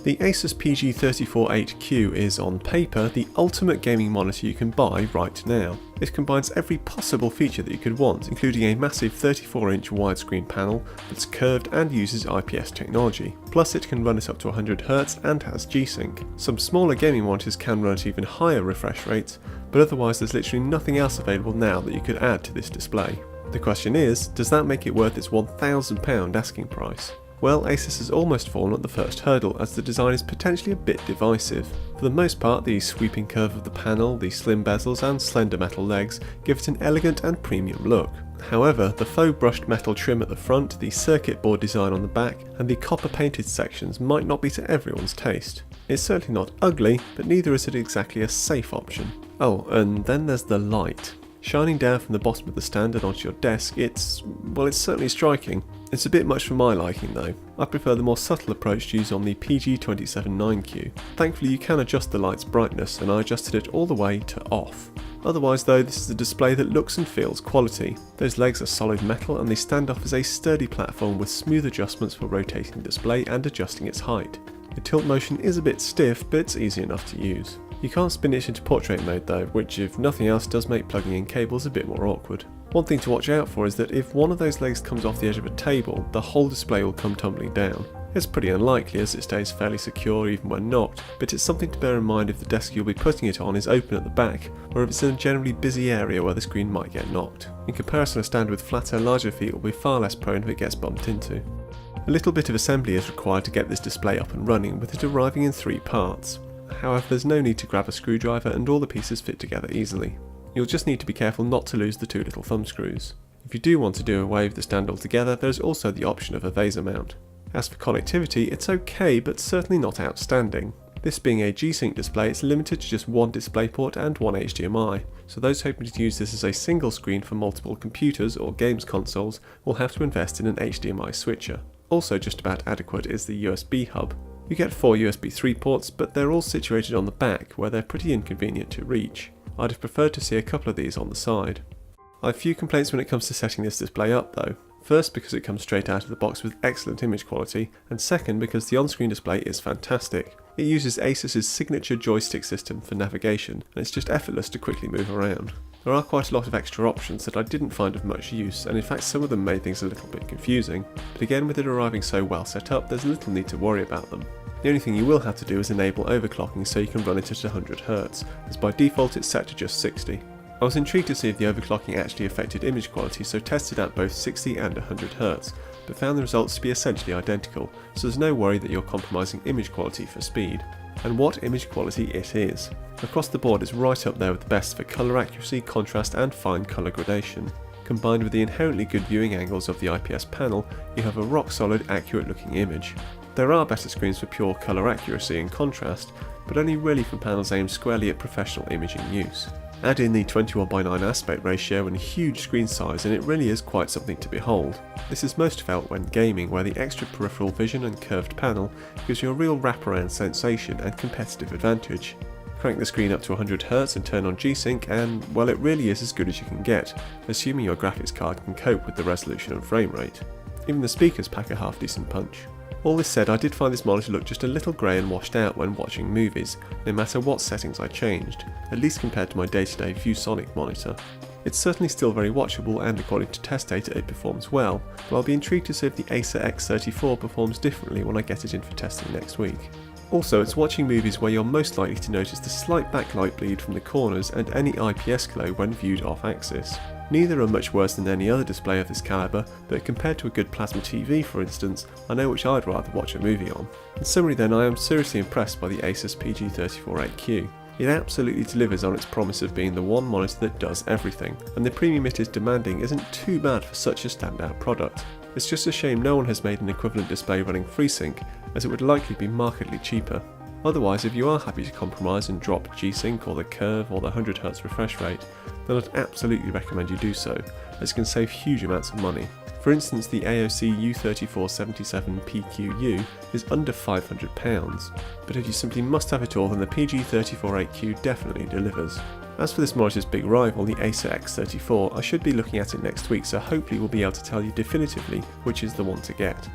The Asus PG348Q is, on paper, the ultimate gaming monitor you can buy right now. It combines every possible feature that you could want, including a massive 34-inch widescreen panel that's curved and uses IPS technology. Plus it can run at up to 100Hz and has G-Sync. Some smaller gaming monitors can run at even higher refresh rates, but otherwise there's literally nothing else available now that you could add to this display. The question is, does that make it worth its £1,000 asking price? Well, Asus has almost fallen at the first hurdle, as the design is potentially a bit divisive. For the most part, the sweeping curve of the panel, the slim bezels and slender metal legs give it an elegant and premium look. However, the faux brushed metal trim at the front, the circuit board design on the back, and the copper painted sections might not be to everyone's taste. It's certainly not ugly, but neither is it exactly a safe option. Oh, and then there's the light. Shining down from the bottom of the stand and onto your desk, it's certainly striking. It's a bit much for my liking though. I prefer the more subtle approach used on the PG348Q. Thankfully you can adjust the light's brightness, and I adjusted it all the way to off. Otherwise though, this is a display that looks and feels quality. Those legs are solid metal and they stand off as a sturdy platform with smooth adjustments for rotating the display and adjusting its height. The tilt motion is a bit stiff, but it's easy enough to use. You can't spin it into portrait mode though, which if nothing else does make plugging in cables a bit more awkward. One thing to watch out for is that if one of those legs comes off the edge of a table, the whole display will come tumbling down. It's pretty unlikely as it stays fairly secure even when knocked, but it's something to bear in mind if the desk you'll be putting it on is open at the back, or if it's in a generally busy area where the screen might get knocked. In comparison, a stand with flatter, larger feet will be far less prone if it gets bumped into. A little bit of assembly is required to get this display up and running, with it arriving in 3 parts. However, there's no need to grab a screwdriver and all the pieces fit together easily. You'll just need to be careful not to lose the 2 little thumb screws. If you do want to do away with the stand altogether, there's also the option of a Vaser mount. As for connectivity, it's okay, but certainly not outstanding. This being a G-Sync display, it's limited to just 1 DisplayPort and 1 HDMI, so those hoping to use this as a single screen for multiple computers or games consoles will have to invest in an HDMI switcher. Also just about adequate is the USB hub. You get 4 USB 3 ports, but they're all situated on the back where they're pretty inconvenient to reach. I'd have preferred to see a couple of these on the side. I have few complaints when it comes to setting this display up though. First, because it comes straight out of the box with excellent image quality, and second because the on-screen display is fantastic. It uses Asus's signature joystick system for navigation, and it's just effortless to quickly move around. There are quite a lot of extra options that I didn't find of much use, and in fact some of them made things a little bit confusing, but again, with it arriving so well set up, there's little need to worry about them. The only thing you will have to do is enable overclocking so you can run it at 100Hz, as by default it's set to just 60. I was intrigued to see if the overclocking actually affected image quality, so tested out both 60 and 100Hz, but found the results to be essentially identical, so there's no worry that you're compromising image quality for speed. And what image quality it is. Across the board it's right up there with the best for colour accuracy, contrast and fine colour gradation. Combined with the inherently good viewing angles of the IPS panel, you have a rock solid, accurate looking image. There are better screens for pure colour accuracy and contrast, but only really from panels aimed squarely at professional imaging use. Add in the 21:9 aspect ratio and a huge screen size and it really is quite something to behold. This is most felt when gaming, where the extra peripheral vision and curved panel gives you a real wraparound sensation and competitive advantage. Crank the screen up to 100Hz and turn on G-Sync and, well, it really is as good as you can get, assuming your graphics card can cope with the resolution and frame rate. Even the speakers pack a half decent punch. All this said, I did find this monitor look just a little grey and washed out when watching movies, no matter what settings I changed, at least compared to my day-to-day ViewSonic monitor. It's certainly still very watchable and according to test data it performs well, but I'll be intrigued to see if the Acer X34 performs differently when I get it in for testing next week. Also, it's watching movies where you're most likely to notice the slight backlight bleed from the corners and any IPS glow when viewed off-axis. Neither are much worse than any other display of this calibre, but compared to a good plasma TV for instance, I know which I'd rather watch a movie on. In summary then, I am seriously impressed by the Asus PG348Q. It absolutely delivers on its promise of being the one monitor that does everything, and the premium it is demanding isn't too bad for such a standout product. It's just a shame no one has made an equivalent display running FreeSync, as it would likely be markedly cheaper. Otherwise, if you are happy to compromise and drop G-Sync or the curve or the 100Hz refresh rate, then I'd absolutely recommend you do so, as it can save huge amounts of money. For instance, the AOC U3477PQU is under £500, but if you simply must have it all, then the PG348Q definitely delivers. As for this monitor's big rival, the Acer X34, I should be looking at it next week, so hopefully we'll be able to tell you definitively which is the one to get.